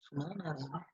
सुना ना रहा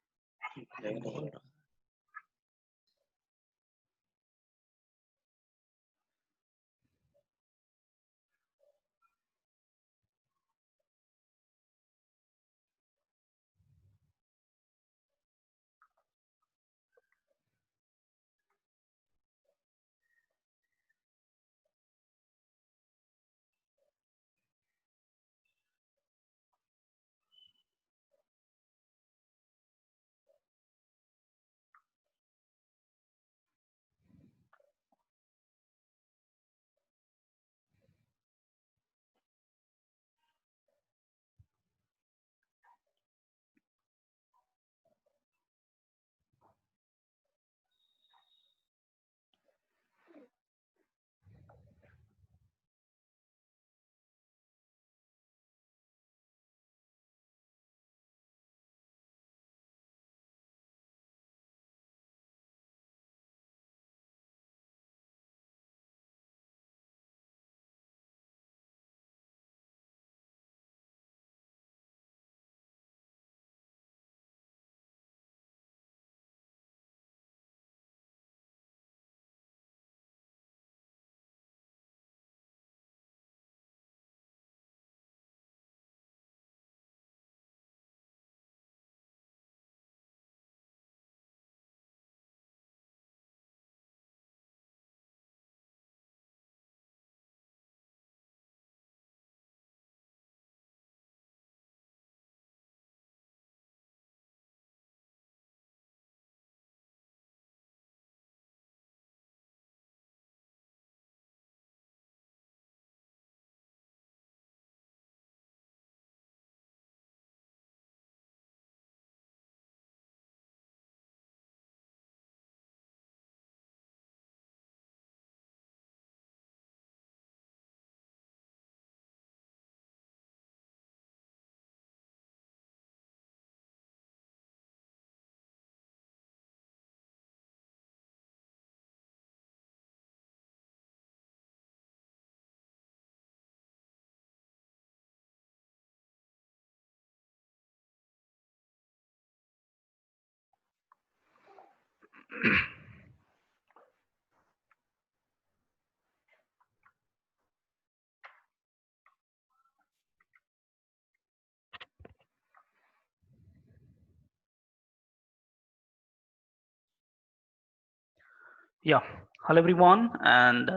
Yeah, hello everyone, and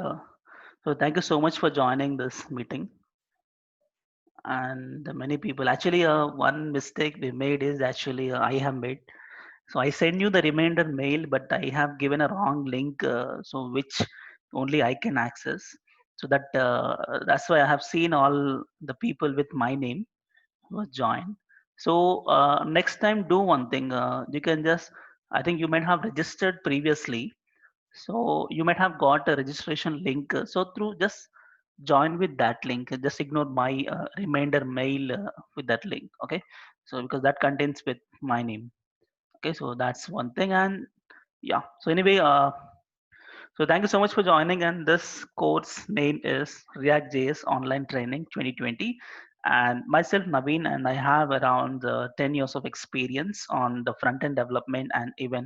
so thank you so much for joining this meeting. And many people actually, one mistake we made is actually I have made. So I send you the reminder mail, but I have given a wrong link, so which only I can access. So that's why I have seen all the people with my name who have joined. So next time, do one thing. You can just, I think you might have registered previously, so you might have got a registration link. So through just join with that link. Just ignore my reminder mail with that link. Okay. So because that contains with my name. Okay. So that's one thing. And yeah. So anyway, so thank you so much for joining. And this course name is React.js Online Training 2020. And myself, Naveen, and I have around 10 years of experience on the front end development and even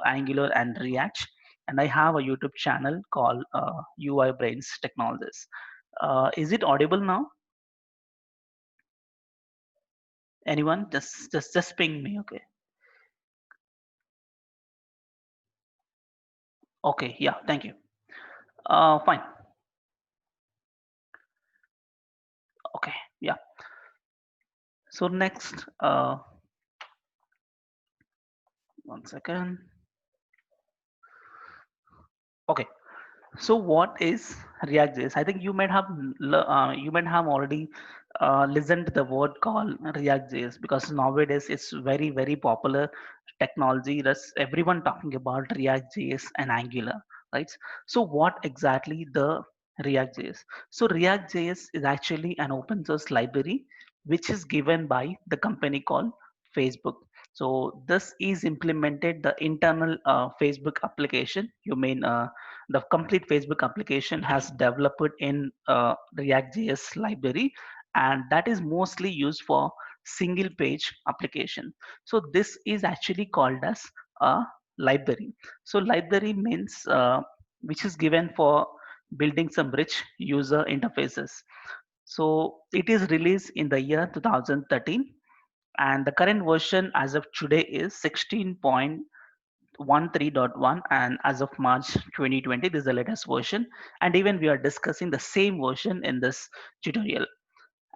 Angular and React. And I have a YouTube channel called UI Brains Technologies. Is it audible now? Anyone? Just ping me. Okay. Okay. Yeah. Thank you. Fine. Okay. Yeah. So next, one second. Okay. So what is React.js? I think you might have already listened to the word called React.js because nowadays it's very popular technology. That's everyone talking about React.js and Angular, right? So what exactly the React.js? So React.js is actually an open source library which is given by the company called Facebook. So this is implemented the internal Facebook application. You mean the complete Facebook application has developed in React.js library, and that is mostly used for single page application. So this is actually called as a library. So library means which is given for building some rich user interfaces. So it is released in the year 2013, and the current version as of today is 16.13.1, and as of March 2020 this is the latest version, and even we are discussing the same version in this tutorial.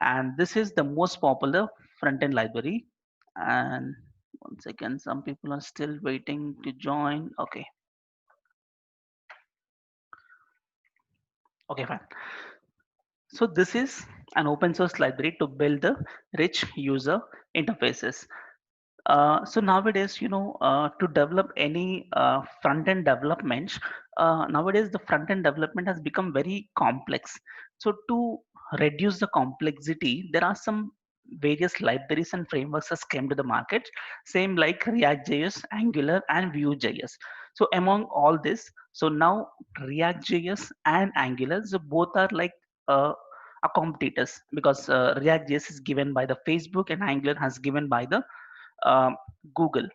And this is the most popular front-end library. And one second, some people are still waiting to join. Okay. Okay, fine. So this is an open source library to build the rich user interfaces. So nowadays, to develop any front-end development, nowadays the front-end development has become very complex. So to reduce the complexity, there are some various libraries and frameworks that came to the market, same like React.js, Angular, and Vue.js. So among all this, so now React.js and Angular, so both are like are competitors because React.js is given by the Facebook and Angular has given by the um, Google.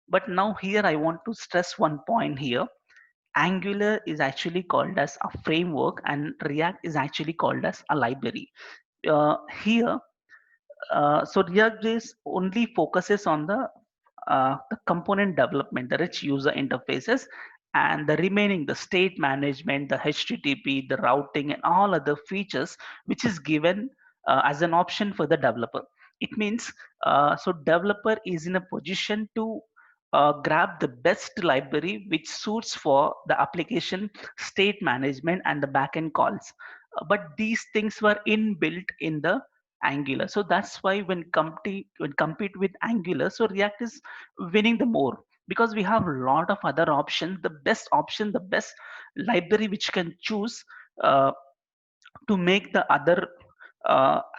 But now here I want to stress one point here. Angular is actually called as a framework and React is actually called as a library. Here, so React.js only focuses on the component development, the rich user interfaces, and the remaining, the state management, the HTTP, the routing, and all other features, which is given as an option for the developer. It means so developer is in a position to grab the best library which suits for the application state management and the backend calls. But these things were inbuilt in the Angular. So that's why when compete with Angular, so React is winning the more because we have a lot of other options. The best option, the best library which can choose uh, to make the other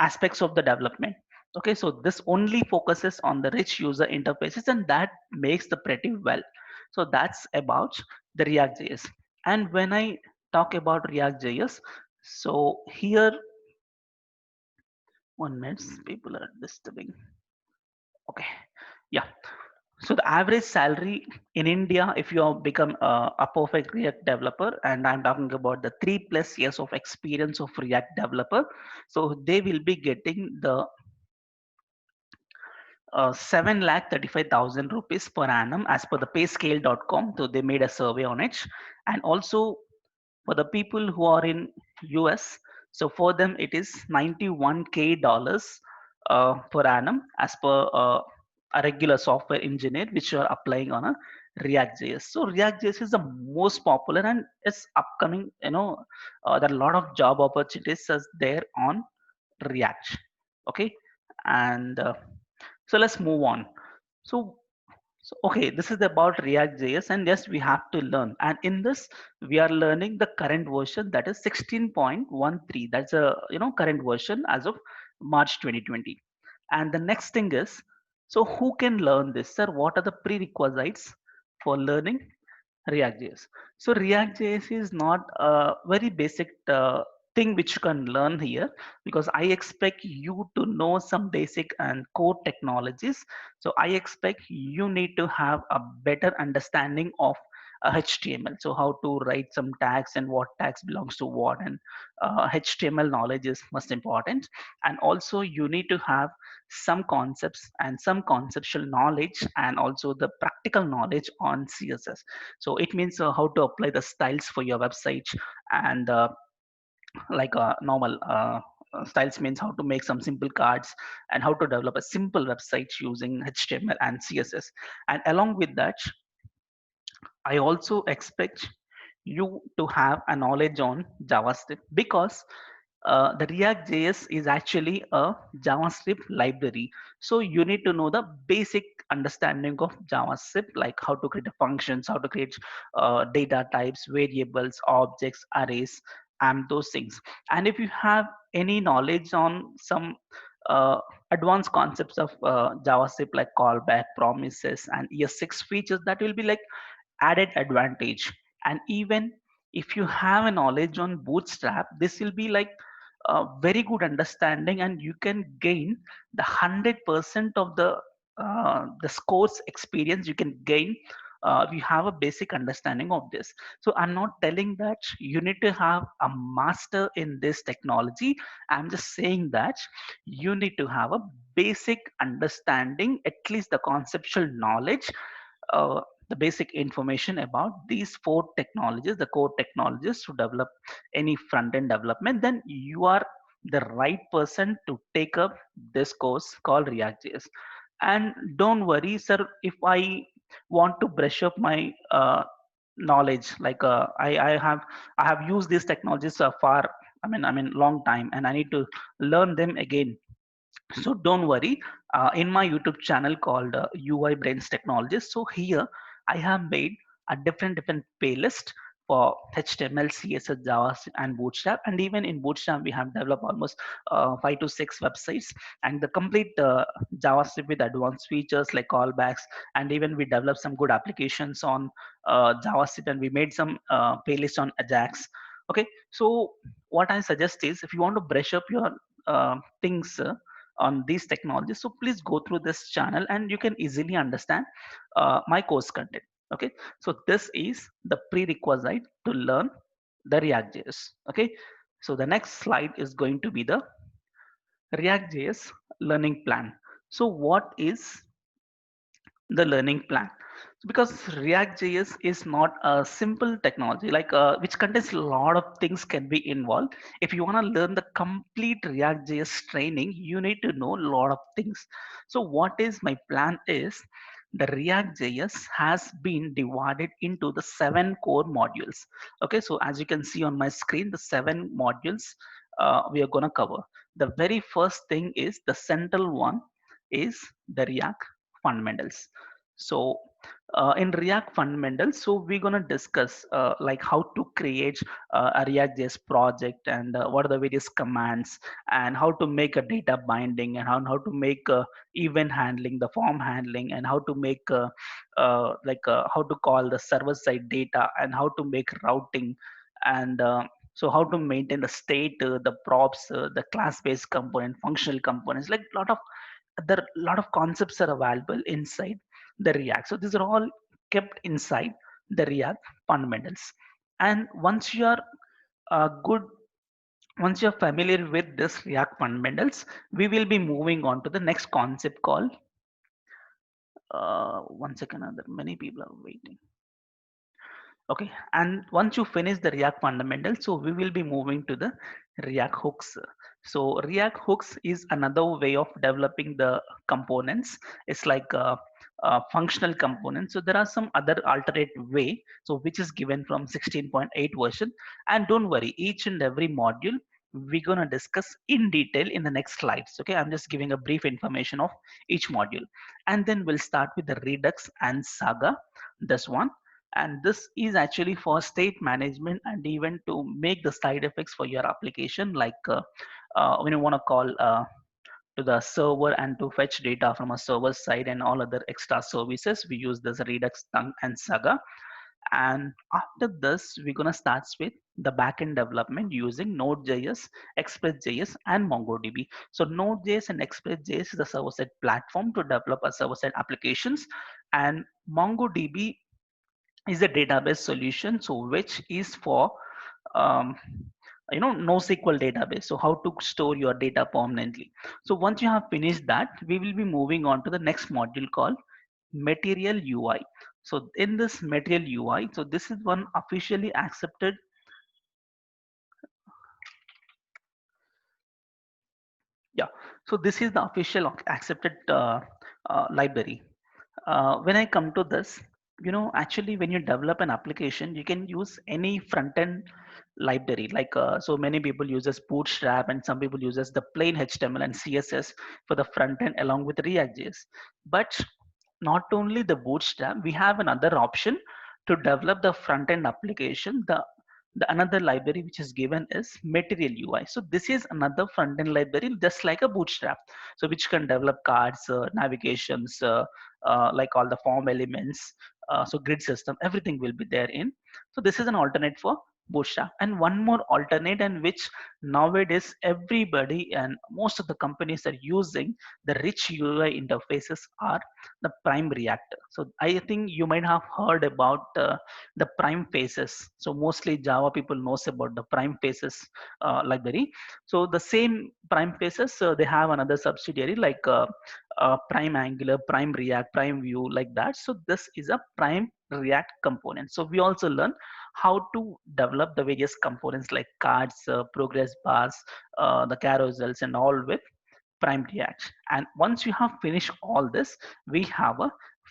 aspects of the development. Okay, so this only focuses on the rich user interfaces and that makes the pretty well. So that's about the React.js. And when I talk about React.js, so here, 1 minute, people are disturbing. Okay, yeah. So the average salary in India, if you have become a perfect React developer, and I'm talking about the 3+ years of experience of React developer, so they will be getting the 7,35,000 rupees per annum as per the payscale.com. So they made a survey on it. And also for the people who are in US, so for them it is 91K dollars per annum as per a regular software engineer which are applying on a React.js. So React.js is the most popular and it's upcoming. There are a lot of job opportunities as there on React. Okay, and so let's move on. So, okay, this is about React.js, and yes, we have to learn. And in this, we are learning the current version, that is 16.13. That's a current version as of March 2020. And the next thing is, so who can learn this, sir? What are the prerequisites for learning React.js? So React.js is not a very basic thing which you can learn here, because I expect you to know some basic and core technologies. So I expect you need to have a better understanding of HTML. So how to write some tags and what tags belongs to what, and HTML knowledge is most important. And also you need to have some concepts and some conceptual knowledge, and also the practical knowledge on CSS. So it means how to apply the styles for your website, and like normal styles means how to make some simple cards, and how to develop a simple website using HTML and CSS. And along with that, I also expect you to have a knowledge on JavaScript, because the React JS is actually a JavaScript library. So you need to know the basic understanding of JavaScript, like how to create functions, how to create data types, variables, objects, arrays, and those things. And if you have any knowledge on some uh, advanced concepts of JavaScript, like callback, promises, and ES6 features, that will be like added advantage. And even if you have a knowledge on Bootstrap, this will be like a very good understanding, and you can gain the 100% of the scores experience you can gain if you have a basic understanding of this. So I'm not telling that you need to have a master in this technology. I'm just saying that you need to have a basic understanding, at least the conceptual knowledge, the basic information about these four technologies, the core technologies to develop any front end development. Then you are the right person to take up this course called React.js. And don't worry, sir, if I want to brush up my knowledge, like I have used these technologies far, I mean long time, and I need to learn them again. So don't worry, in my YouTube channel called UI Brains Technologies, so here I have made a different playlist for HTML, CSS, Java, and Bootstrap. And even in Bootstrap, we have developed almost 5 to 6 websites, and the complete JavaScript with advanced features like callbacks. And even we developed some good applications on JavaScript, and we made some playlists on Ajax. Okay, so what I suggest is, if you want to brush up your things on these technologies, so please go through this channel and you can easily understand my course content. Okay, so this is the prerequisite to learn the React.js. Okay, so the next slide is going to be the React.js learning plan. So what is the learning plan? Because React.js is not a simple technology, like which contains a lot of things can be involved. If you want to learn the complete React.js training, you need to know a lot of things. So what is my plan is, the React.js has been divided into the 7 core modules. Okay, so as you can see on my screen, the 7 modules we are going to cover. The very first thing is, the central one is the React fundamentals. So in React fundamentals, so we're gonna discuss like how to create a React.js project, and what are the various commands, and how to make a data binding, and how to make event handling, the form handling, and how to make how to call the server side data, and how to make routing, and so how to maintain the state, the props, the class-based component, functional components, like lot of concepts are available inside. the React. So these are all kept inside the React fundamentals. And good, once you're familiar with this React fundamentals, we will be moving on to the next concept called, one second, many people are waiting. Okay, and once you finish the React fundamentals, so we will be moving to the React hooks. So React hooks is another way of developing the components. It's like a functional component. So there are some other alternate way, so which is given from 16.8 version. And don't worry, each and every module we're gonna discuss in detail in the next slides. Okay, I'm just giving a brief information of each module, and then we'll start with the Redux and Saga. This one, and this is actually for state management and even to make the side effects for your application, like when you want to call to the server and to fetch data from a server side and all other extra services, we use this Redux and Saga. And after this, we're going to start with the backend development using Node.js, Express.js, and MongoDB. So Node.js and Express.js is a server-side platform to develop a server-side applications, and MongoDB is a database solution, so which is for um, NoSQL database. So how to store your data permanently. So once you have finished that, we will be moving on to the next module called Material UI. So in this Material UI, so this is one officially accepted. Yeah. So this is the official accepted library. When I come to this, actually when you develop an application, you can use any front end library. Like so many people uses Bootstrap, and some people uses the plain HTML and CSS for the front end along with React.js. But not only the Bootstrap, we have another option to develop the front end application. The another library which is given is Material UI. So this is another front end library just like a Bootstrap, so which can develop cards, navigations, like all the form elements, so grid system, everything will be there in. So this is an alternate for Bootstrap. And one more alternate, and which nowadays everybody and most of the companies are using, the rich UI interfaces, are the Prime React. So I think you might have heard about the Prime Faces. So mostly Java people knows about the Prime Faces library. So the same Prime Faces, they have another subsidiary like Prime Angular, Prime React, Prime Vue, like that. So this is a Prime React component. So we also learn how to develop the various components like cards, progress bars, the carousels, and all with Prime React. And once you have finished all this, we have a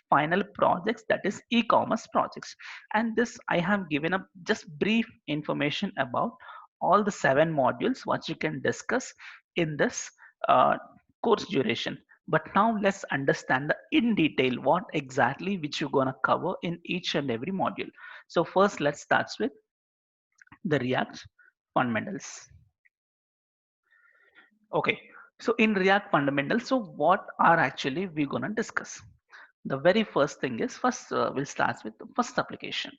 final projects, that is e-commerce projects. And this I have given up just brief information about all the 7 modules what you can discuss in this uh, course duration. But now let's understand the in detail what exactly which you're gonna cover in each and every module. So first let's start with the React fundamentals. Okay, so in React fundamentals, so what are actually we gonna discuss? The very first thing is, first we'll start with the first application.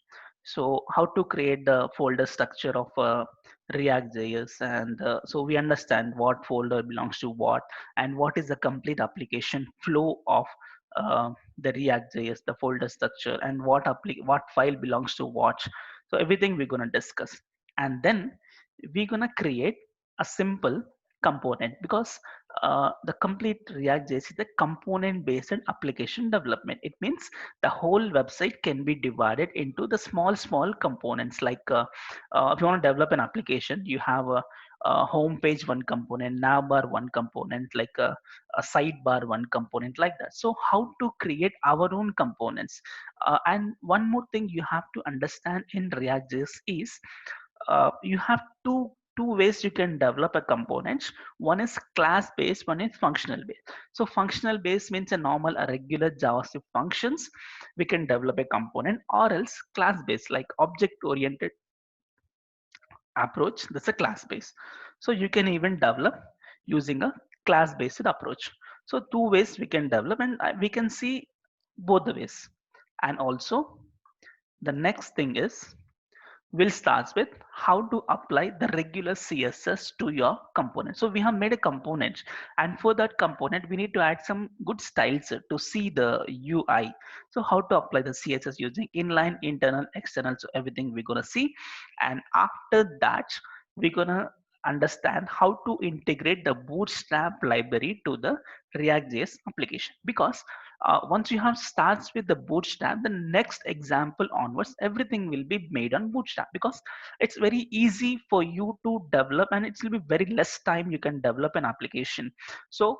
So how to create the folder structure of React.js, and so we understand what folder belongs to what, and what is the complete application flow of the React.js, the folder structure, and what file belongs to what. So everything we're gonna discuss, and then we're gonna create a simple component, because the complete React.js is a component-based application development. It means the whole website can be divided into the small components. Like if you want to develop an application, you have a home page one component, navbar one component, like a sidebar one component, like that. So how to create our own components? And one more thing you have to understand in React.js is you have two ways you can develop a component. One is class based, one is functional based. So functional based means a normal, a regular JavaScript functions we can develop a component, or else class based like object oriented approach, that's a class based. So you can even develop using a class based approach. So two ways we can develop, and we can see both the ways. And also the next thing is we'll start with how to apply the regular CSS to your component. So we have made a component, and for that component, we need to add some good styles to see the UI. So how to apply the CSS using inline, internal, external, so everything we're gonna see. And after that, we're gonna understand how to integrate the Bootstrap library to the React.js application, because once you have starts with the Bootstrap, the next example onwards, everything will be made on Bootstrap, because it's very easy for you to develop, and it will be very less time you can develop an application. So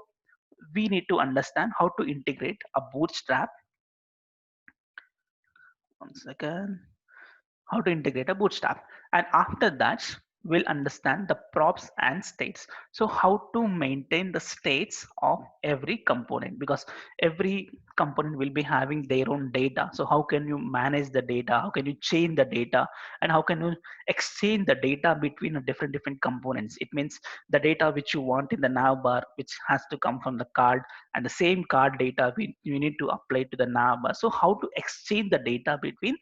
we need to understand how to integrate a Bootstrap. One second. How to integrate a Bootstrap, and after that we'll understand the props and states. So how to maintain the states of every component, because every component will be having their own data. So how can you manage the data, how can you change the data, and how can you exchange the data between different components. It means the data which you want in the nav bar, which has to come from the card, and the same card data we need to apply to the nav bar. So how to exchange the data between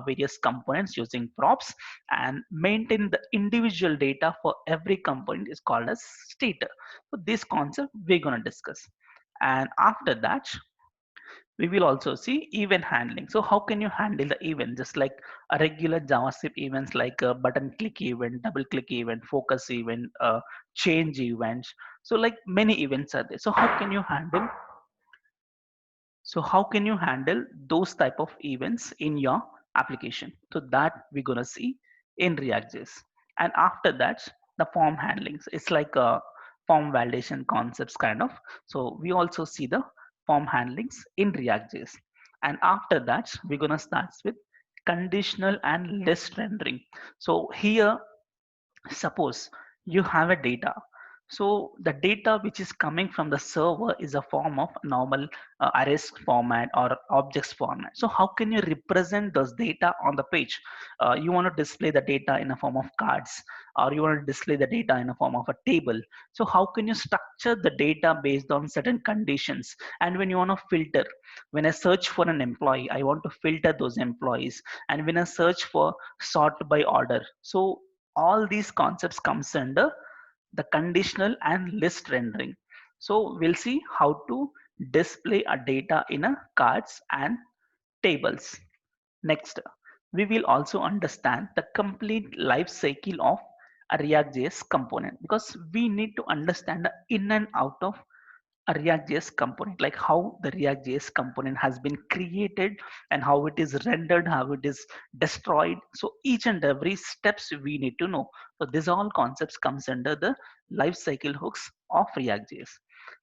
various components using props, and maintain the individual data for every component is called as state. So this concept we're going to discuss. And after that, we will also see event handling. So how can you handle the event, just like a regular JavaScript events, like a button click event, double click event, focus event, change events. So like many events are there. So how can you handle those type of events in your application? So that we're gonna see in React.js. And after that, the form handlings. It's like a form validation concepts kind of. So we also see the form handlings in React.js. And after that, we're gonna start with conditional and list rendering. So here, suppose you have a data, so the data which is coming from the server is a form of normal arrays format or objects format. So how can you represent those data on the page? You want to display the data in a form of cards, or you want to display the data in a form of a table. So how can you structure the data based on certain conditions? And when you want to filter, when I search for an employee, I want to filter those employees. And when I search for sort by order, so all these concepts comes under the conditional and list rendering. So we'll see how to display a data in a cards and tables. Next, we will also understand the complete life cycle of a React.js component, because we need to understand the in and out of a React.js component, like how the React.js component has been created and how it is rendered, how it is destroyed. So each and every steps we need to know. So these all concepts comes under the lifecycle hooks of React.js.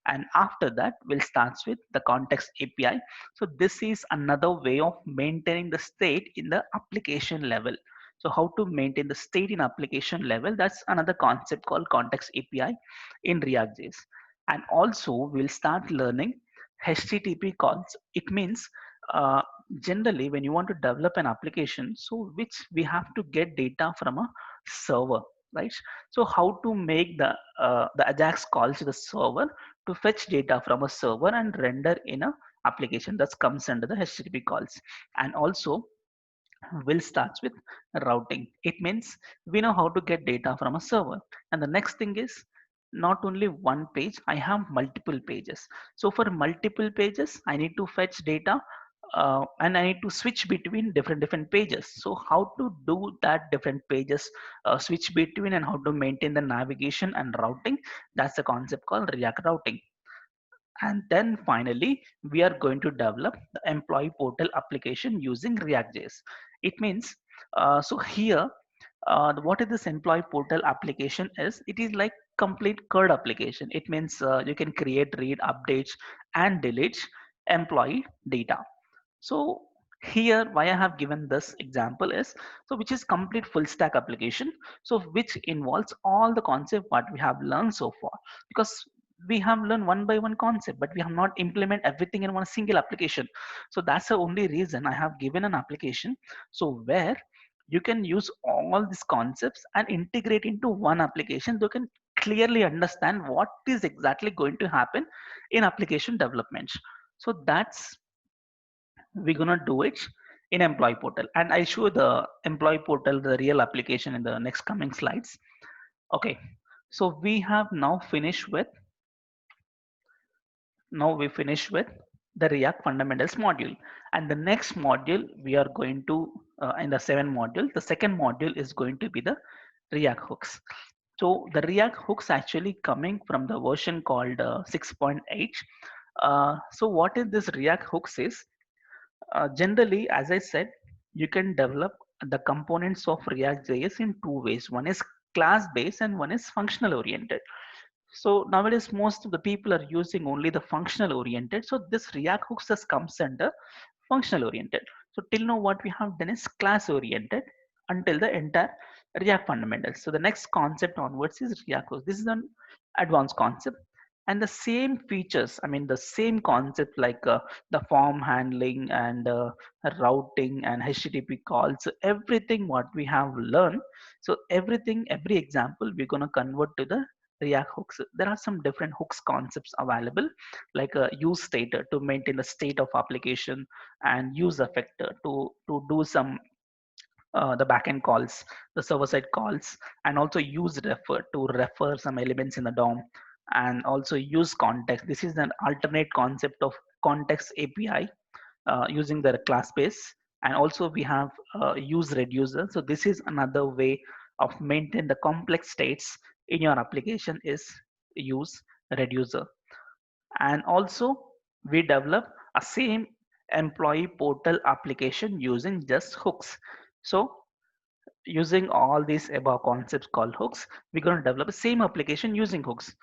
And after that, we'll start with the context API. So this is another way of maintaining the state in the application level. So how to maintain the state in application level, that's another concept called context API in React.js. And also we'll start learning HTTP calls. It means uh, generally when you want to develop an application, so which we have to get data from a server, right? So how to make the Ajax calls to the server to fetch data from a server and render in a application, that comes under the HTTP calls. And also we'll start with routing. It means we know how to get data from a server. And the next thing is, not only one page, I have multiple pages. So for multiple pages, I need to fetch data, and I need to switch between different pages. So how to do that different pages, switch between, and how to maintain the navigation and routing, that's a concept called React routing. And then finally, we are going to develop the employee portal application using React.js. It means, so here, what is this employee portal application is, it is like complete code application. It means you can create, read, updates, and delete employee data. So here why I have given this example is, so which is complete full stack application, so which involves all the concept what we have learned so far, because we have learned one by one concept, but we have not implement everything in one single application. So that's the only reason I have given an application, so where you can use all these concepts and integrate into one application. You can clearly understand what is exactly going to happen in application development. So that's we're gonna do it in employee portal, and I'll show the employee portal, the real application, in the next coming slides. Okay, so now we finish with the React fundamentals module, and the next module we are going to in the 7 module, the second module is going to be the React hooks. So the React hooks actually coming from the version called 6.8. So what is this React hooks is, generally, as I said, you can develop the components of React.js in two ways. One is class based and one is functional oriented. So nowadays, most of the people are using only the functional oriented. So this React hooks just comes under functional oriented. So till now, what we have done is class oriented until the entire React fundamentals. So the next concept onwards is React hooks. This is an advanced concept, and the same features. I mean, the same concept like the form handling and routing and HTTP calls. So everything what we have learned. So everything, every example, we're gonna convert to the React hooks. There are some different hooks concepts available, like a use state to maintain the state of application, and use effector to do some the backend calls, the server side calls, and also use refer to refer some elements in the DOM, and also use context. This is an alternate concept of context API using the class base, and also we have use reducer. So this is another way of maintain the complex states in your application is use reducer. And also we develop a same employee portal application using just hooks. So using all these above concepts called hooks, we're going to develop the same application using hooks.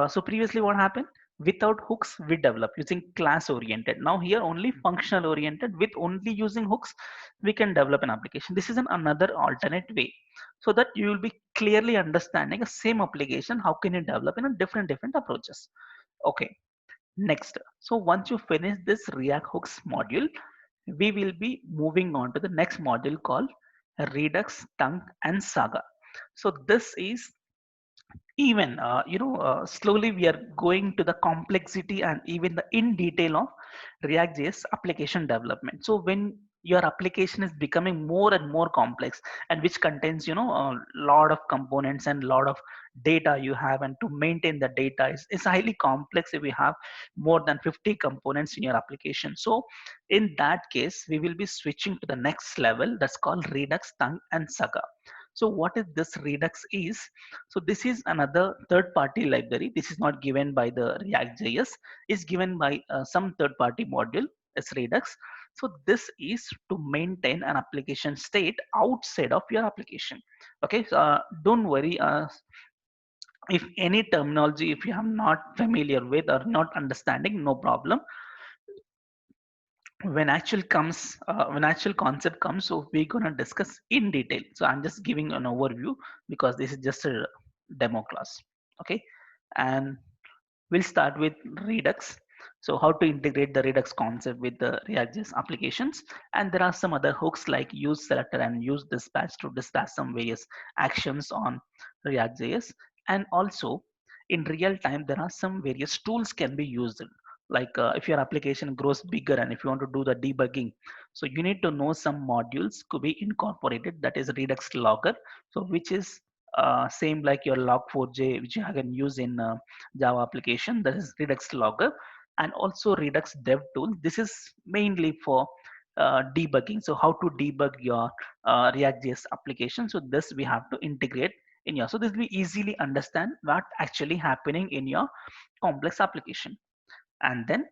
So previously what happened? Without hooks, we develop using class oriented. Now here only functional oriented, with only using hooks, we can develop an application. This is another alternate way, so that you will be clearly understanding the same application. How can you develop in a different approaches? Okay, next. So once you finish this React hooks module, we will be moving on to the next module called Redux, Tongue, and Saga. So this is even slowly we are going to the complexity and even the in detail of React.js application development. So when your application is becoming more and more complex, and which contains a lot of components and lot of data you have, and to maintain the data is highly complex if we have more than 50 components in your application. So in that case, we will be switching to the next level, that's called Redux, Tongue, and Saga. So what is this Redux is? So this is another third-party library. This is not given by the React.js. It's given by some third-party module as Redux. So this is to maintain an application state outside of your application. Okay, so don't worry. If any terminology, if you are not familiar with or not understanding, no problem. When actual concept comes, so we're gonna discuss in detail. So I'm just giving an overview because this is just a demo class. Okay, and we'll start with Redux. So how to integrate the Redux concept with the React.js applications. And there are some other hooks like use selector and use dispatch to dispatch some various actions on React.js. And also in real time, there are some various tools can be used. Like if your application grows bigger and if you want to do the debugging, so you need to know some modules could be incorporated, that is Redux logger. So which is same like your log4j, which you can use in Java application, that is Redux logger. And also Redux dev tool, this is mainly for debugging. So how to debug your React.js application, so this we have to integrate in your, so this will easily understand what actually happening in your complex application. And then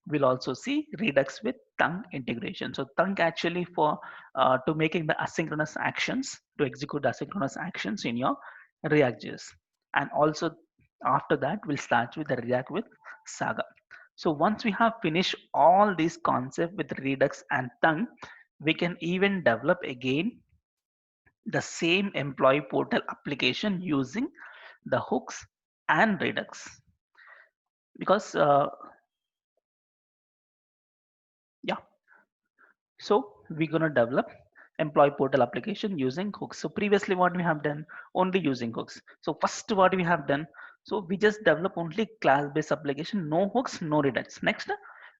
we'll also see Redux with Tongue integration. So Tongue actually for to making the asynchronous actions, to execute the asynchronous actions in your React.js. And also after that, we'll start with the React with Saga. So once we have finished all these concepts with Redux and Tongue, we can even develop again the same employee portal application using the hooks and Redux. Because yeah, so we're going to develop employee portal application using hooks. So previously what we have done, only using hooks. So first what we have done, so we just develop only class based application, no hooks, no Redux. Next,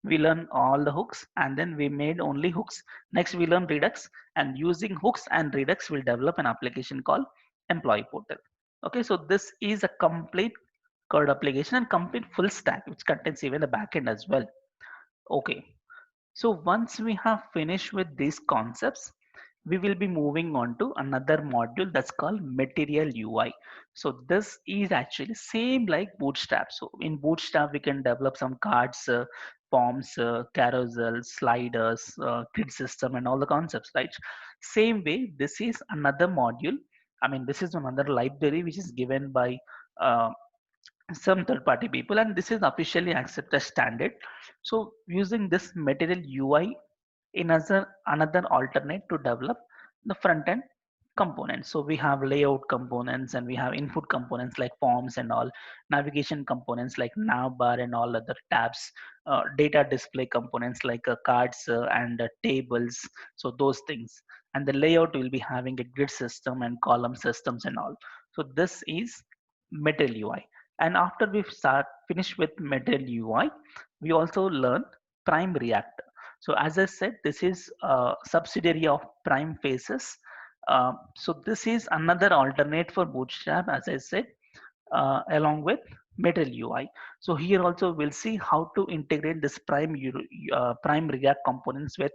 We learn all the hooks and then we made only hooks. Next we learn Redux, and using hooks and Redux we'll develop an application called employee portal. Okay, so this is a complete code application and complete full stack which contains even the backend as well. Okay, so once we have finished with these concepts, we will be moving on to another module that's called Material UI. So this is actually same like Bootstrap. So in Bootstrap, we can develop some cards, forms, carousels, sliders, grid system, and all the concepts, right? Same way, this is another module. I mean, this is another library which is given by uh, some third party people, and this is officially accepted as standard. So using this Material UI in another alternate to develop the front end components. So we have layout components and we have input components like forms and all, navigation components like navbar and all other tabs, data display components like cards and tables, so those things. And the layout will be having a grid system and column systems and all. So this is Material UI. And after we start finish with Material UI, we also learn Prime React. So as I said, this is a subsidiary of Prime Faces. So this is another alternate for Bootstrap, as I said, along with Material UI. So here also we'll see how to integrate this Prime React components with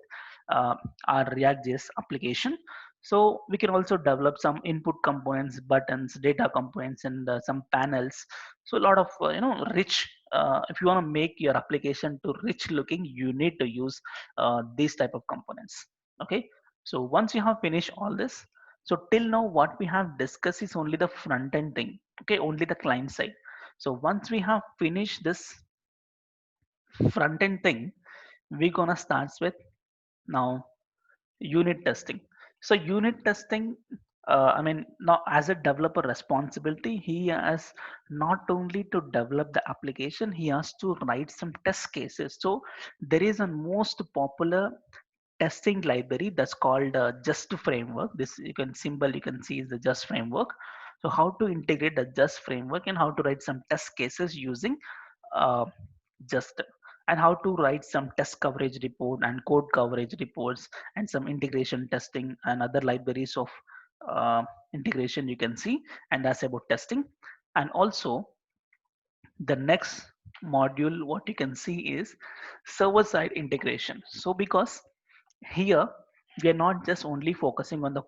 uh, our React.js application. So we can also develop some input components, buttons, data components, and some panels. So a lot of rich. If you want to make your application to rich looking, you need to use these type of components. Okay. So once you have finished all this, so till now what we have discussed is only the front end thing. Okay, only the client side. So once we have finished this front end thing, we're gonna start with now unit testing. So unit testing, I mean, now as a developer responsibility, he has not only to develop the application, he has to write some test cases. So there is a most popular testing library that's called Just framework. This you can symbol you can see is the Just framework. So how to integrate the Just framework and how to write some test cases using uh, Just, and how to write some test coverage report and code coverage reports and some integration testing and other libraries of integration you can see, and that's about testing. And also the next module what you can see is server side integration. So because here we are not just only focusing on the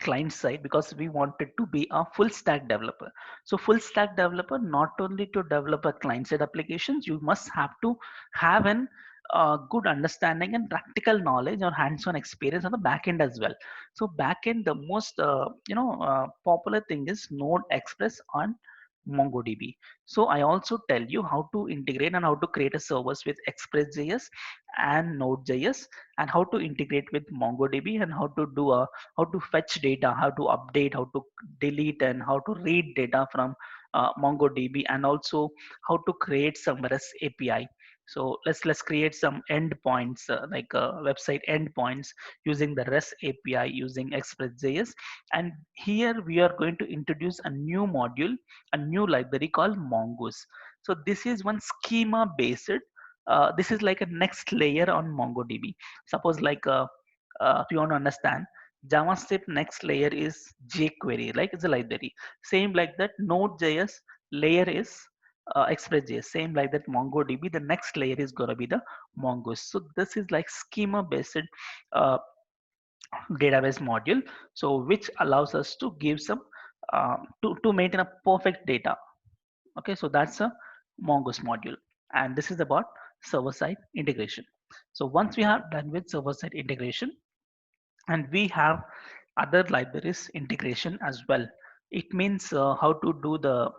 client side, because we wanted to be a full stack developer. So full stack developer, not only to develop a client side applications, you must have to have an good understanding and practical knowledge or hands-on experience on the back end as well. So back end, the most popular thing is Node Express on MongoDB. So I also tell you how to integrate and how to create a service with Express.js and Node.js, and how to integrate with MongoDB, and how to do a how to fetch data, how to update, how to delete, and how to read data from MongoDB, and also how to create some REST API. So let's create some endpoints like website endpoints using the REST API using Express.js. And here we are going to introduce a new module, a new library called Mongoose. So this is one schema based. This is like a next layer on MongoDB. Suppose like if you want to understand, JavaScript next layer is jQuery, like it's a library. Same like that, Node.js layer is Express.js. Same like that, MongoDB, the next layer is going to be the Mongoose. So this is like schema based uh, database module. So which allows us to give some to maintain a perfect data. Okay, so that's a Mongoose module. And this is about server side integration. So once we have done with server side integration, and we have other libraries integration as well. It means how to do the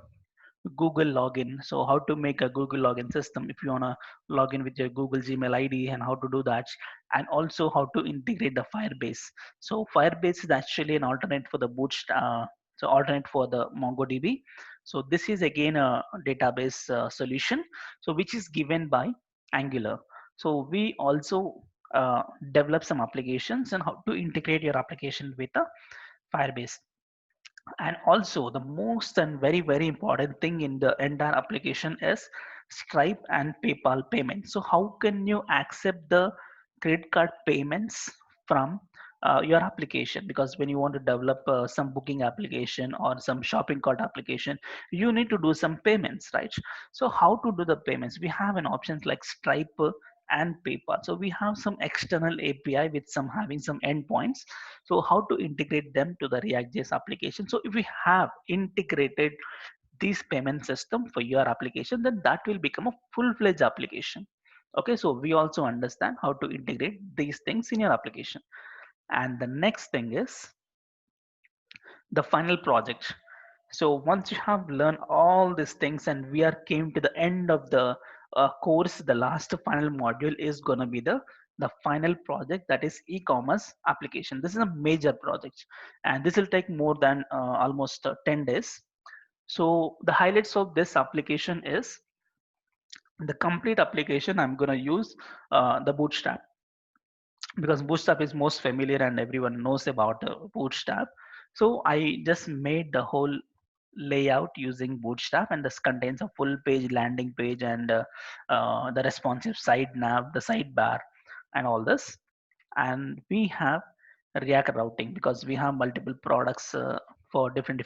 Google login. So how to make a Google login system if you want to log in with your Google Gmail ID, and how to do that, and also how to integrate the Firebase. So Firebase is actually an alternate for the Bootstrap, so alternate for the MongoDB. So this is again a database solution, so which is given by Angular. So we also develop some applications and how to integrate your application with a Firebase. And also the most and very important thing in the entire application is Stripe and PayPal payments. So how can you accept the credit card payments from your application? Because when you want to develop some booking application or some shopping cart application, you need to do some payments, right? So how to do the payments? We have an options like Stripe and PayPal. So we have some external API with some having some endpoints. So how to integrate them to the React.js application? So if we have integrated this payment system for your application, then that will become a full-fledged application. Okay, so we also understand how to integrate these things in your application. And the next thing is the final project. So once you have learned all these things and we are came to the end of the course, the last final module is going to be the final project, that is e-commerce application. This is a major project and this will take more than almost 10 days. So the highlights of this application is the complete application. I'm going to use the Bootstrap because Bootstrap is most familiar and everyone knows about Bootstrap. So I just made the whole layout using Bootstrap, and this contains a full page, landing page, and the responsive side nav, the sidebar, and all this. And we have React routing because we have multiple products for different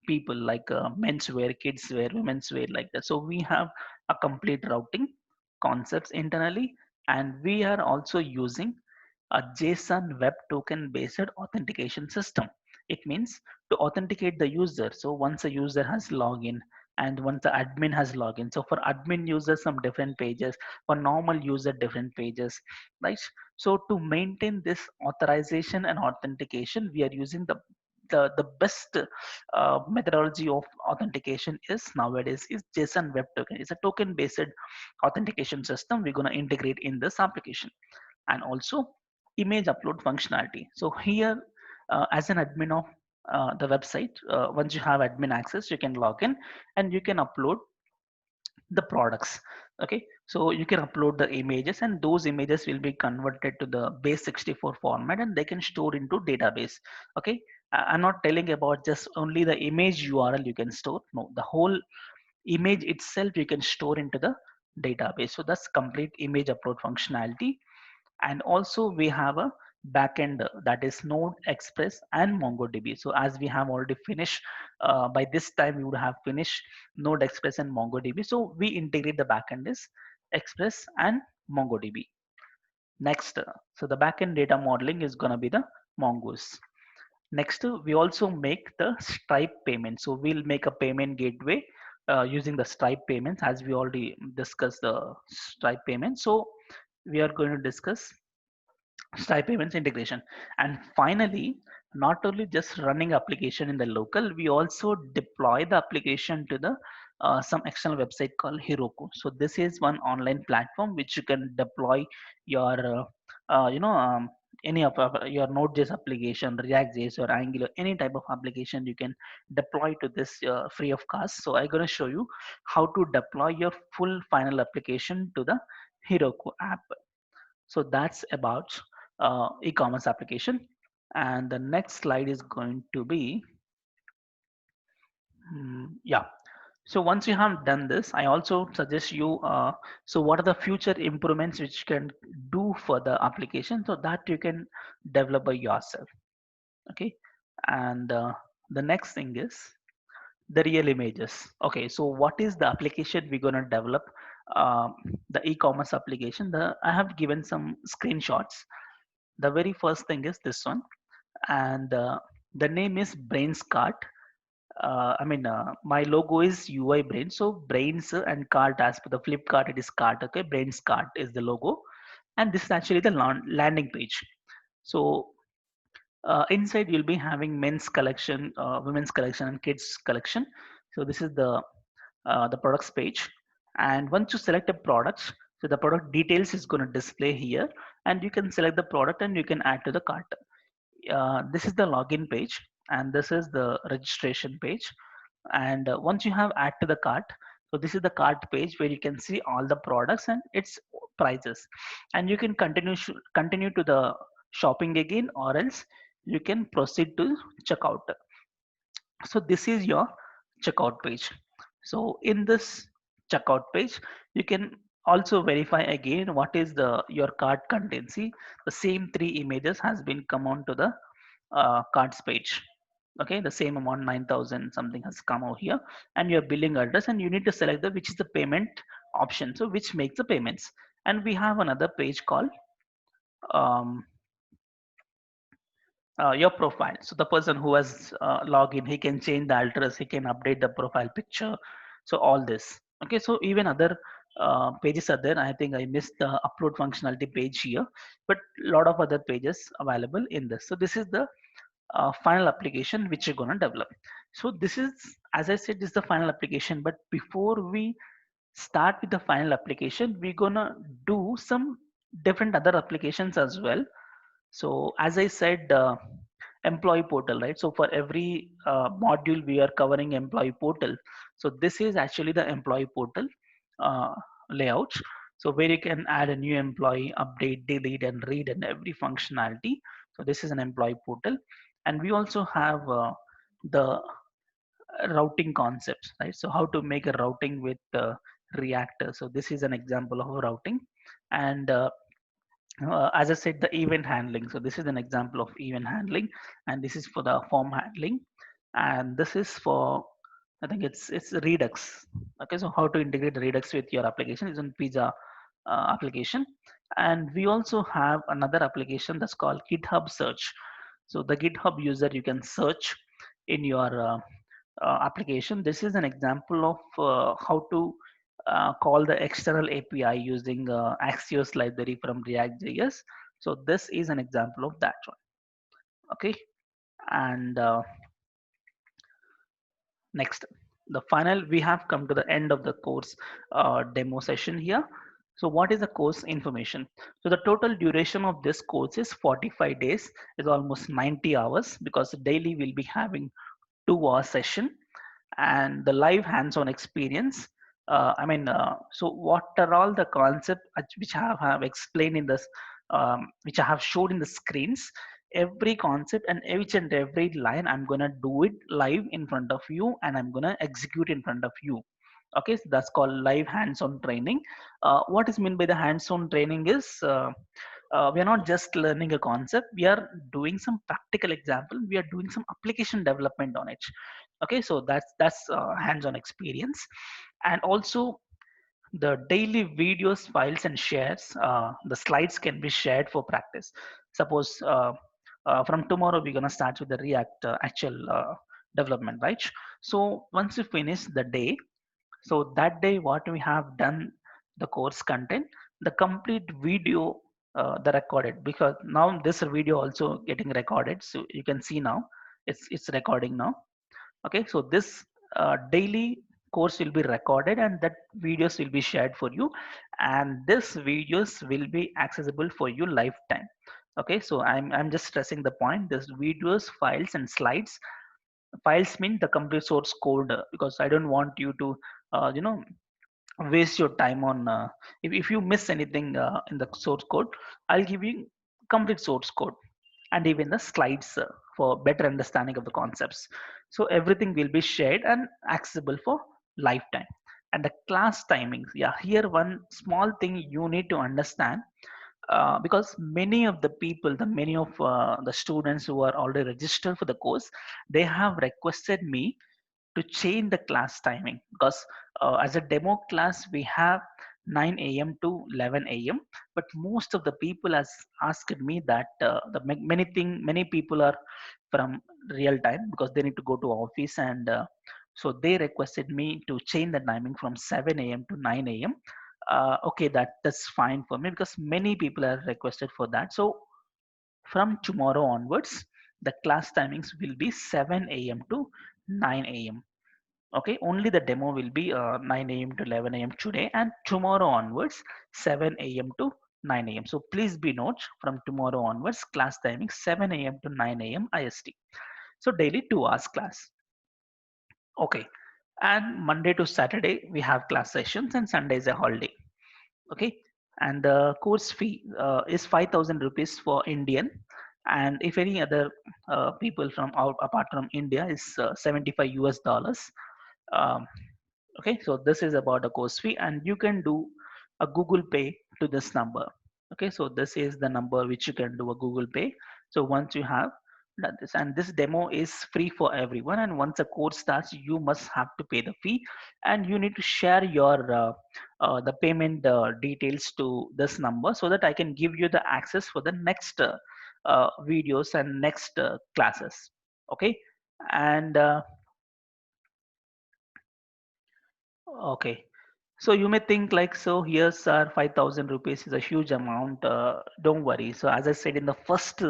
people like menswear, kidswear, women's wear, like that. So we have a complete routing concepts internally, and we are also using a JSON web token based authentication system. It means to authenticate the user. So once a user has login and once the admin has login. So for admin users, some different pages, for normal user, different pages, right? So to maintain this authorization and authentication, we are using the best methodology of authentication is nowadays is JSON Web Token. It's a token based authentication system we're going to integrate in this application. And also image upload functionality. So here as an admin of the website, once you have admin access, you can log in and you can upload the products. Okay, so you can upload the images and those images will be converted to the base64 format and they can store into database. Okay, I'm not telling about just only the image URL you can store. No, the whole image itself you can store into the database. So that's complete image upload functionality. And also we have a backend that is Node, Express, and MongoDB. So as we have already finished, by this time we would have finished Node, Express, and MongoDB. So we integrate the backend is Express and MongoDB. Next, so the backend data modeling is going to be the Mongoose. Next, we also make the Stripe payment. So we'll make a payment gateway using the Stripe payments, as we already discussed the Stripe payment. So we are going to discuss Stripe payments integration. And finally, not only just running application in the local, we also deploy the application to the some external website called Heroku. So this is one online platform which you can deploy your any of your Node.js application, React.js or Angular, any type of application you can deploy to this free of cost. So I'm going to show you how to deploy your full final application to the Heroku app. So that's about e-commerce application. And the next slide is going to be, yeah. So once you have done this, I also suggest you, so what are the future improvements which you can do for the application so that you can develop by yourself. Okay. And the next thing is the real images. Okay. So what is the application we're going to develop? Uh, the e-commerce application, I have given some screenshots. The very first thing is this one, and the name is Brains Cart. My logo is UI Brain. So Brains and Cart, as per the Flipkart, it is Cart. Okay, Brains Cart is the logo, and this is actually the landing page. So inside you'll be having men's collection, women's collection, and kids collection. So this is the products page, and once you select a product, so the product details is going to display here, and you can select the product and you can add to the cart. This is the login page and this is the registration page. And once you have add to the cart, so this is the cart page where you can see all the products and its prices, and you can continue to the shopping again, or else you can proceed to checkout. So this is your checkout page. So in this checkout page, you can also verify again what is the your cart content. See, the same three images has been come on to the cards page. Okay, the same amount 9,000 something has come over here, and your billing address, and you need to select the which is the payment option, so which makes the payments. And we have another page called um, your profile. So the person who has login, he can change the address, he can update the profile picture. So all this. Okay, so even other pages are there. I think I missed the upload functionality page here, but a lot of other pages available in this. So this is the final application which you're gonna develop. So this is, as I said, this is the final application. But before we start with the final application, we're gonna do some different other applications as well. So as I said, employee portal, right? So for every module we are covering employee portal. So this is actually the employee portal uh, layout. So where you can add a new employee, update, delete, and read and every functionality. So this is an employee portal, and we also have the routing concepts, right? So how to make a routing with React. So this is an example of routing, and as I said, the event handling. So this is an example of event handling, and this is for the form handling, and this is for, I think it's Redux. Okay, so how to integrate Redux with your application is in Pizza application, and we also have another application that's called GitHub Search. So the GitHub user, you can search in your application. This is an example of how to call the external API using Axios library from React.js. So this is an example of that one. Okay, and next, the final, we have come to the end of the course demo session here. So what is the course information? So the total duration of this course is 45 days, is almost 90 hours, because daily we'll be having 2 hour session, and the live hands-on experience. So what are all the concepts which I have explained in this, which I have showed in the screens? Every concept and each and every line, I'm gonna do it live in front of you, and I'm gonna execute in front of you. Okay, so that's called live hands-on training. What is meant by the hands-on training is we are not just learning a concept, we are doing some practical example, we are doing some application development on it. Okay, so that's hands-on experience. And also the daily videos, files, and shares, the slides can be shared for practice. Suppose from tomorrow we're going to start with the React actual development, right? So once you finish the day, so that day what we have done, the course content, the complete video, the recorded, because now this video also getting recorded, so you can see now it's recording now. Okay, so this daily course will be recorded, and that videos will be shared for you, and this videos will be accessible for you lifetime. Okay, so I'm just stressing the point, this videos, files, and slides. Files mean the complete source code, because I don't want you to you know waste your time on if you miss anything in the source code. I'll give you complete source code, and even the slides for better understanding of the concepts. So everything will be shared and accessible for lifetime. And the class timings, yeah, here one small thing you need to understand, because many of the people, the many of the students who are already registered for the course, they have requested me to change the class timing, because as a demo class we have 9 a.m. to 11 a.m., but most of the people has asked me that many people are from real time, because they need to go to office, and so they requested me to change the timing from 7 a.m. to 9 a.m. Okay, that's fine for me, because many people are requested for that. So from tomorrow onwards, the class timings will be 7 a.m. to 9 a.m. Okay, only the demo will be 9 a.m. to 11 a.m. today, and tomorrow onwards 7 a.m. to 9 a.m. So please be note, from tomorrow onwards class timing 7 a.m. to 9 a.m. IST. So daily 2 hours class. Okay, and Monday to Saturday we have class sessions, and Sunday is a holiday. Okay, and the course fee is 5,000 rupees for Indian, and if any other people from out apart from India is 75 US dollars. Um, Okay, so this is about the course fee, and you can do a Google Pay to this number. Okay, so this is the number which you can do a Google Pay. So once you have done this, and this demo is free for everyone, and once a course starts, you must have to pay the fee, and you need to share your the payment details to this number so that I can give you the access for the next videos and next classes. Okay, and okay. So you may think like, so here's our 5,000 rupees is a huge amount. Don't worry. So as I said in the first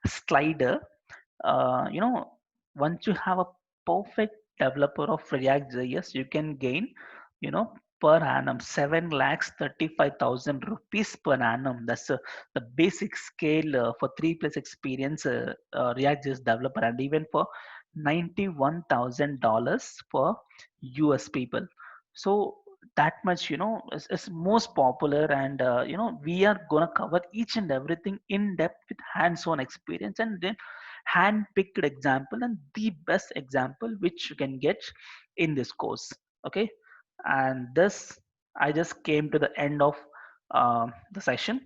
slide, you know, once you have a perfect developer of React JS, you can gain, you know, per annum 7,35,000 rupees per annum. That's the basic scale for 3+ experience React JS developer, and even for $91,000 for US people. So that much, you know, is most popular, and we are gonna cover each and everything in depth with hands-on experience, and then hand-picked example and the best example which you can get in this course. Okay, and this, I just came to the end of the session,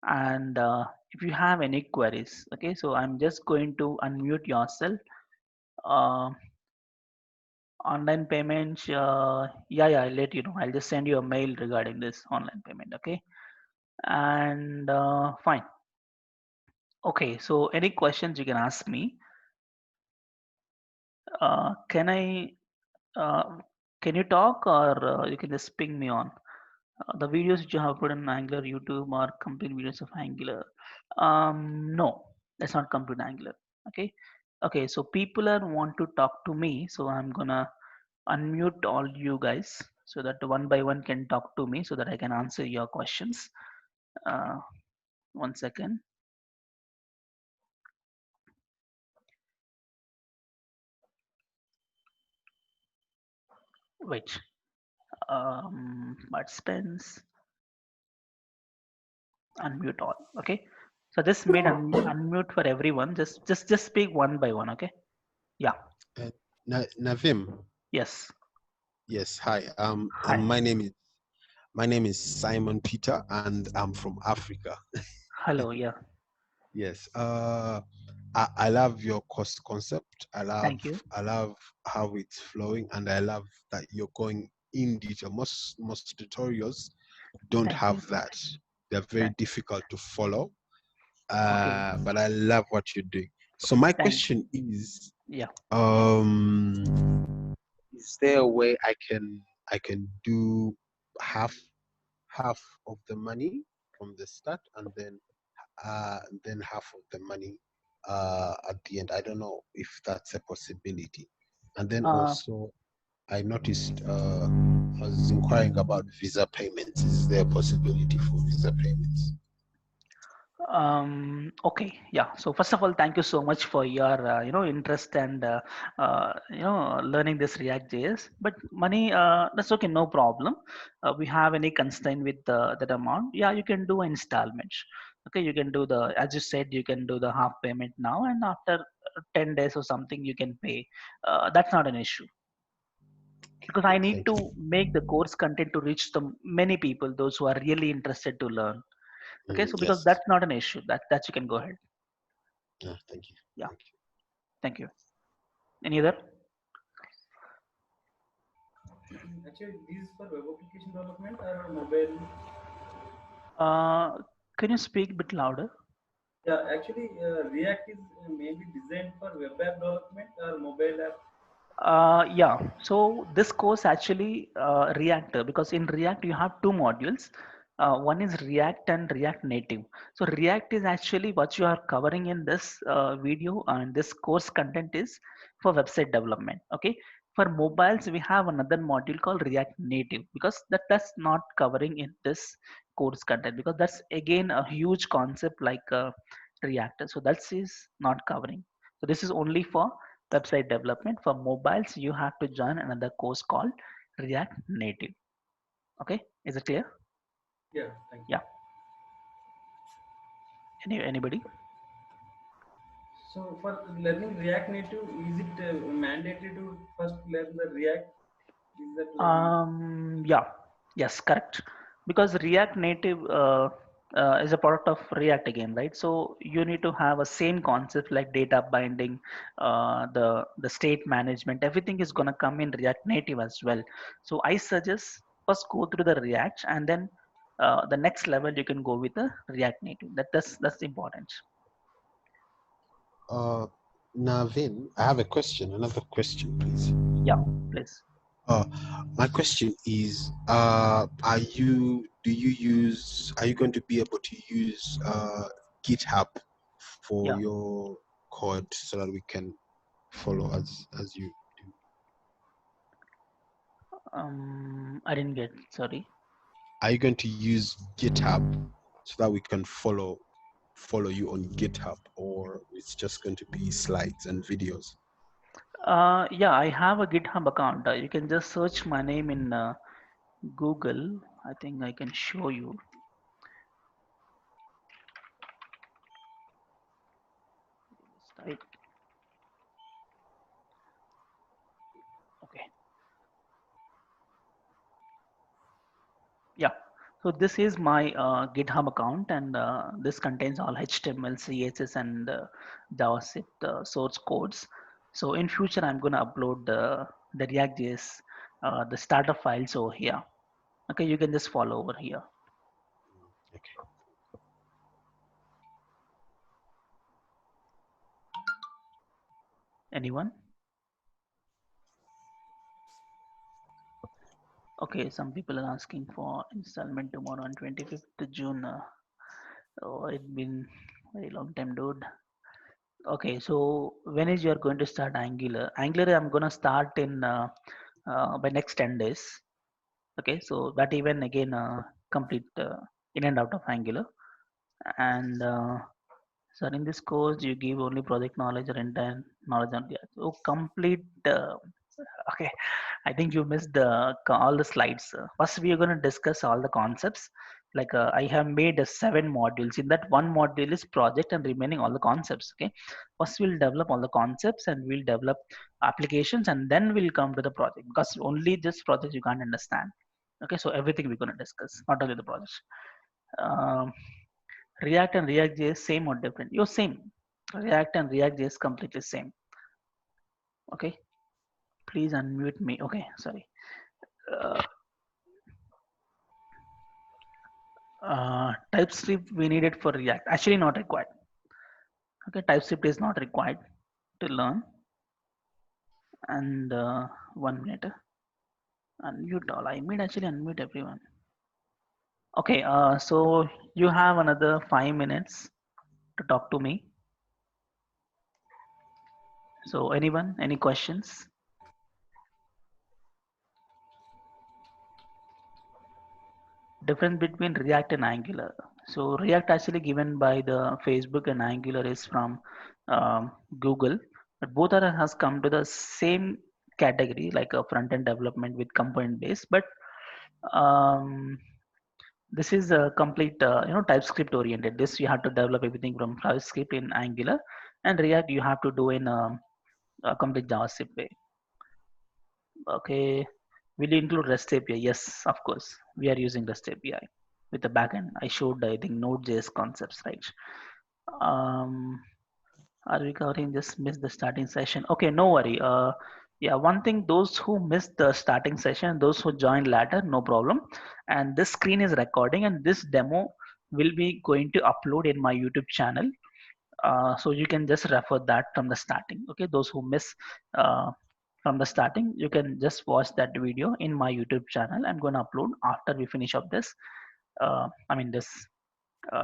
and if you have any queries, okay, so I'm just going to unmute yourself. uh, Online payments, yeah, I'll let you know. I'll just send you a mail regarding this online payment. Okay, and fine. Okay, so any questions you can ask me. Can I uh, can you talk, or you can just ping me on the videos which you have put in Angular YouTube or complete videos of Angular? No, that's not complete Angular. Okay, okay. So people are want to talk to me, so I'm gonna unmute all you guys so that one by one can talk to me so that I can answer your questions. Uh, 1 second. Wait. Participants, unmute all. Okay. So just made unmute for everyone. Just speak one by one. Okay. Yeah. Navim, Yes. yes, hi. Hi. My name is Simon Peter, and I'm from Africa. Hello. Yeah. Yes. I love your course concept. Thank you. I love how it's flowing, and I love that you're going in detail. Most tutorials don't Thank you. have that. They're very Thank. difficult to follow. Okay. But I love what you're doing. So my Thank. question is, Yeah. is there a way I can do half half of the money from the start, and then half of the money at the end? I don't know if that's a possibility. And then Uh, also I noticed I was inquiring about visa payments. Is there a possibility for visa payments? okay, yeah. So first of all, thank you so much for your interest and learning this React JS. But money, that's okay, no problem. We have any constraint with that amount? Yeah, you can do installments. Okay, you can do the, as you said, you can do the half payment now, and after 10 days or something, you can pay. That's not an issue, because I Great, need thank you. to make the course content to reach the many people, those who are really interested to learn. Okay, so because Yes. that's not an issue, that you can go ahead. Thank you. Yeah, Thank you. thank you. Any other? Actually, this is for web application development or mobile. Uh, can you speak a bit louder? Yeah, actually, React is mainly designed for web app development or mobile app. Yeah, so this course actually React, because in React you have two modules. One is React and React Native. So React is actually what you are covering in this video, and this course content is for website development. Okay, for mobiles we have another module called React Native, because that's not covering in this course content, because that's again a huge concept like React. So that is not covering. So this is only for website development. For mobiles, you have to join another course called React Native. Okay, is it clear? Yeah, thank you. Yeah. Anybody? So for learning React Native, is it mandatory to first learn the React Is that like Yeah, yes, correct. Because React Native is a product of React again, right? So you need to have a same concept like data binding, the state management. Everything is gonna come in React Native as well. So I suggest first go through the React, and then the next level you can go with the React Native. That's important. Navin, I have a question, another question, please. Yeah, please. My question is, are you going to be able to use GitHub for Yeah. your code so that we can follow as you do? I didn't get. Sorry. Are you going to use GitHub so that we can follow you on GitHub, or it's just going to be slides and videos? Yeah, I have a GitHub account. You can just search my name in Google. I think I can show you. Right. Okay. Yeah. So this is my GitHub account, and this contains all HTML, CSS, and JavaScript source codes. So in future, I'm going to upload the React.js, the starter files over here. Okay, you can just follow over here. Okay. Anyone? Okay, some people are asking for installment tomorrow on 25th June. Oh, it's been very long time, dude. Okay, so when is you're going to start Angular? Angular, I'm gonna start in by next 10 days. Okay, so that even again complete in and out of Angular. And so in this course, you give only project knowledge or entire knowledge on React. So complete. Okay, I think you missed all the slides. First, we are going to discuss all the concepts. Like I have made 7 modules. In that one module is project and remaining all the concepts. Okay, first we'll develop all the concepts and we'll develop applications, and then we'll come to the project, because only this project you can't understand. Okay, so everything we're going to discuss, not only the project. Um, React and React.js same or different? You're same. React and React.js completely same. Okay, please unmute me. Okay, sorry. Uh, TypeScript we need it for React. Actually, not required. Okay, TypeScript is not required to learn. And 1 minute. Unmute all. I mean, actually unmute everyone. Okay, so you have another 5 minutes to talk to me. So anyone, any questions? Difference between React and Angular. So React actually given by the Facebook, and Angular is from Google, but both are has come to the same category, like a front end development with component base. But um, this is a complete TypeScript oriented. This you have to develop everything from TypeScript in Angular, and React you have to do in a complete JavaScript way. Okay, will you include REST API? Yes, of course. We are using REST API with the backend. I showed, I think, Node.js concepts, right? Are we covering? Just missed the starting session. Okay, no worry. Yeah, one thing, those who missed the starting session, those who joined later, no problem. And this screen is recording, and this demo will be going to upload in my YouTube channel. So you can just refer that from the starting. Okay, those who miss from the starting, you can just watch that video in my YouTube channel. I'm going to upload after we finish up this.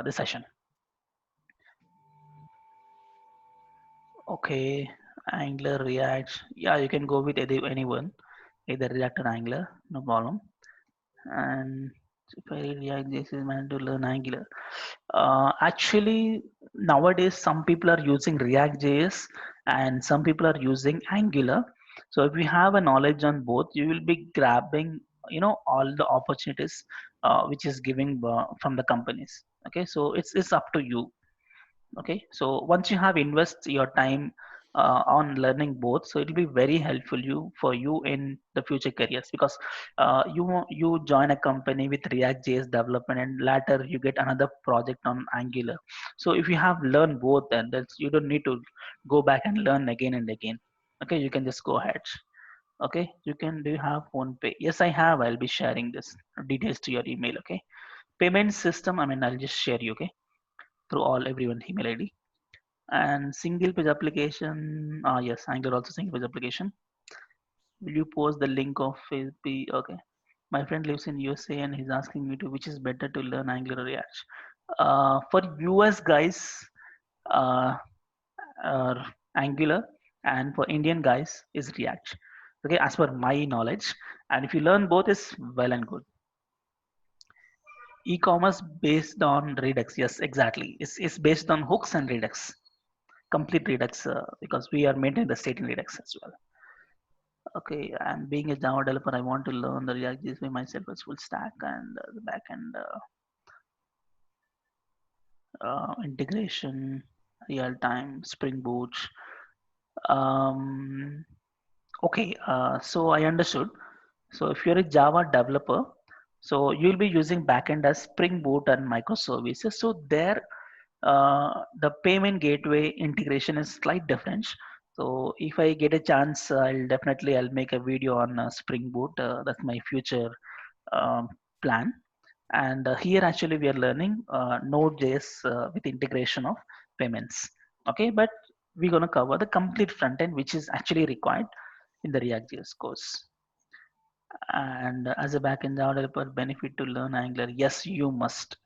This session. Okay, Angular, React. Yeah, you can go with anyone, either React or Angular, no problem. And if I read React, this is meant to learn Angular. Actually, nowadays some people are using React JS and some people are using Angular. So if you have a knowledge on both, you will be grabbing, all the opportunities which is giving from the companies. Okay, so it's up to you. Okay, so once you have invest your time on learning both, so it will be very helpful for you in the future careers, because you join a company with React.js development and later you get another project on Angular. So if you have learned both, then that's, you don't need to go back and learn again and again. Okay, you can just go ahead. Okay, you can. Do you have PhonePe? Yes, I have. I'll be sharing this details to your email. Okay, payment system, I mean, I'll just share you. Okay, through all everyone email ID. And single page application, yes, Angular also single page application. Will you post the link of FaceB? Okay, my friend lives in USA and he's asking me to which is better to learn Angular or React. For US guys, uh, uh, Angular, and for Indian guys is React. Okay, as per my knowledge, and if you learn both is well and good. E-commerce based on Redux, yes, exactly. It's based on hooks and Redux, complete Redux, because we are maintaining the state in Redux as well. Okay, and being a Java developer, I want to learn the React JS by myself as full stack and the backend integration, real time, Spring Boot. Um, okay, so I understood. So if you're a Java developer, so you'll be using backend as Spring Boot and microservices. So there, the payment gateway integration is slight different. So if I get a chance, I'll make a video on Spring Boot. That's my future um, plan. And here actually we are learning Node.js with integration of payments. Okay, but we're gonna cover the complete front end, which is actually required in the React.js course. And as a backend Java developer, benefit to learn Angular. Yes, you must.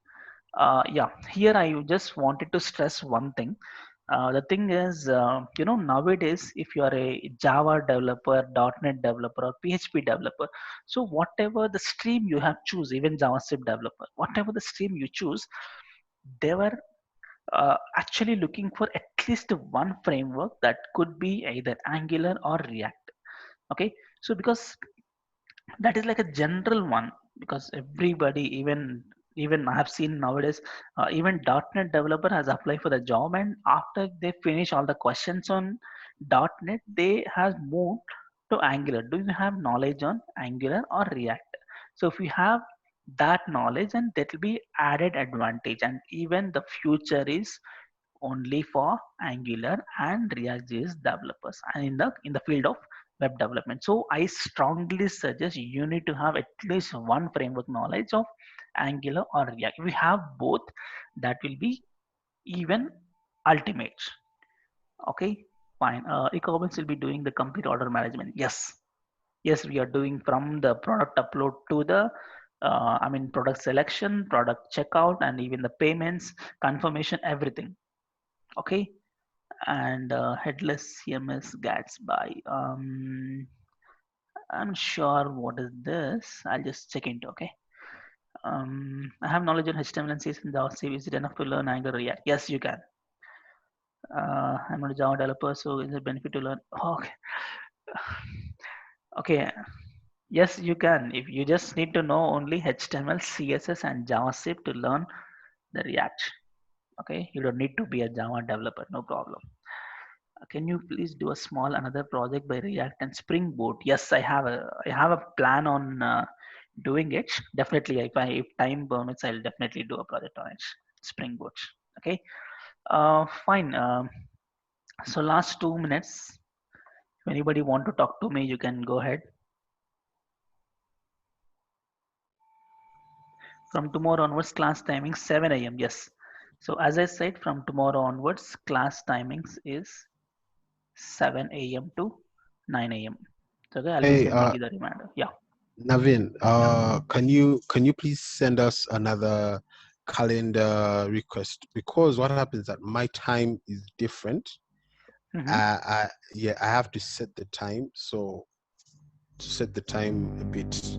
Yeah, here I just wanted to stress one thing. The thing is, nowadays, if you are a Java developer, .NET developer, or PHP developer, so whatever the stream you have choose, even JavaScript developer, whatever the stream you choose, they were actually looking for at least one framework that could be either Angular or React. Okay, so because that is like a general one, because everybody, even I have seen nowadays, even .NET developer has applied for the job, and after they finish all the questions on .NET, they have moved to Angular. Do you have knowledge on Angular or React? So if you have that knowledge, and that will be added advantage, and even the future is only for Angular and React.js developers, and in the field of web development. So I strongly suggest you need to have at least one framework knowledge of Angular or React. If we have both, that will be even ultimate. Okay, fine. E-commerce will be doing the complete order management. Yes, yes, we are doing from the product upload to the product selection, product checkout, and even the payments, confirmation, everything. Okay, and headless CMS Gatsby. I'm sure what is this. I'll just check into. Okay. I have knowledge on HTML and CSS and JavaScript. Is it enough to learn Angular React? Yes, you can. I'm not a Java developer, so is it benefit to learn? Oh, okay. Okay. Yes, you can. If you just need to know only HTML, CSS, and JavaScript to learn the React. Okay, you don't need to be a Java developer. No problem. Can you please do a small another project by React and Spring Boot? Yes, I have a plan on doing it. Definitely, if time permits, I'll definitely do a project on it. Spring Boot. Okay. Fine. So last 2 minutes. If anybody want to talk to me, you can go ahead. From tomorrow onwards, class timing 7 a.m. Yes. So as I said, from tomorrow onwards, class timings is 7 a.m. to 9 a.m. So okay, I'll be Hey, sending you the reminder. Yeah. Navin, can you please send us another calendar request, because what happens that my time is different. Mm-hmm. I have to set the time, so to set the time a bit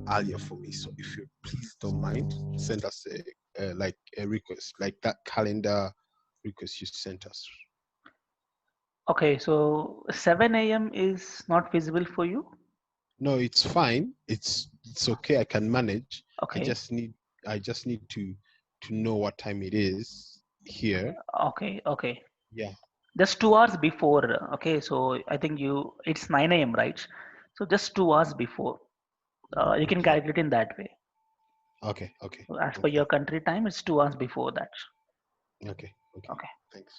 earlier for me. So if you please don't mind, send us a request, like that calendar request you sent us. Okay, so 7 a.m. is not feasible for you? No, it's fine. It's okay. I can manage. I Okay, just need to know what time it is here. okay, okay. Yeah. just 2 hours before. Okay, so I think it's 9 a.m. right? So just 2 hours before. You can Okay. calculate in that way. Okay. Okay. So as per Okay. your country time, it's 2 hours before that. Okay. Okay. Okay, Thanks.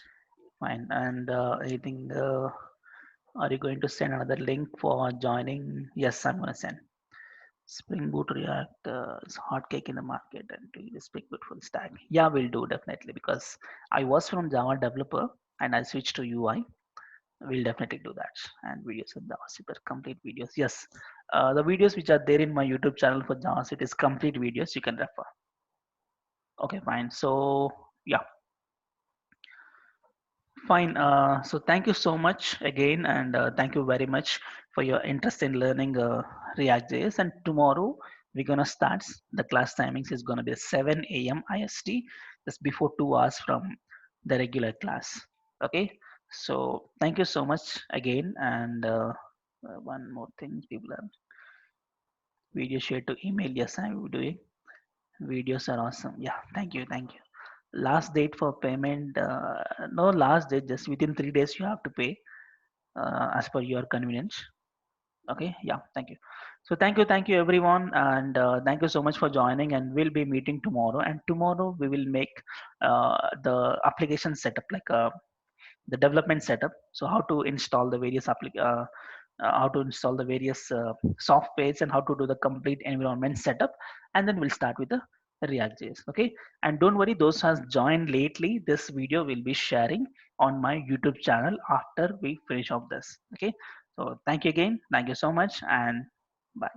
fine. And anything? Are you going to send another link for joining? Yes, I'm gonna send. Spring Boot React is hot cake in the market and we Spring Boot full stack. Yeah, we'll do definitely because I was from Java developer and I switched to UI. We'll definitely do that. And videos of JavaScript are complete videos. Yes, the videos which are there in my YouTube channel for JavaScript is complete videos. You can refer. Okay, fine. So yeah, fine. So thank you so much again, and thank you very much for your interest in learning React.js. And tomorrow we're gonna start. The class timings is gonna be 7 a.m. IST, just before 2 hours from the regular class. Okay. So thank you so much again, and one more thing, people are video share to email. Yes, I'm doing. Videos are awesome. Yeah, thank you, thank you. Last date for payment, no last date, just within 3 days you have to pay as per your convenience. Okay, yeah, thank you. So thank you everyone, and thank you so much for joining. And we'll be meeting tomorrow. And tomorrow we will make the application setup, like the development setup. So how to install the various how to install the various softwares and how to do the complete environment setup, and then we'll start with the React.js. Okay, and don't worry, those who has joined lately, this video will be sharing on my YouTube channel after we finish off this. Okay, so thank you again, thank you so much, and bye.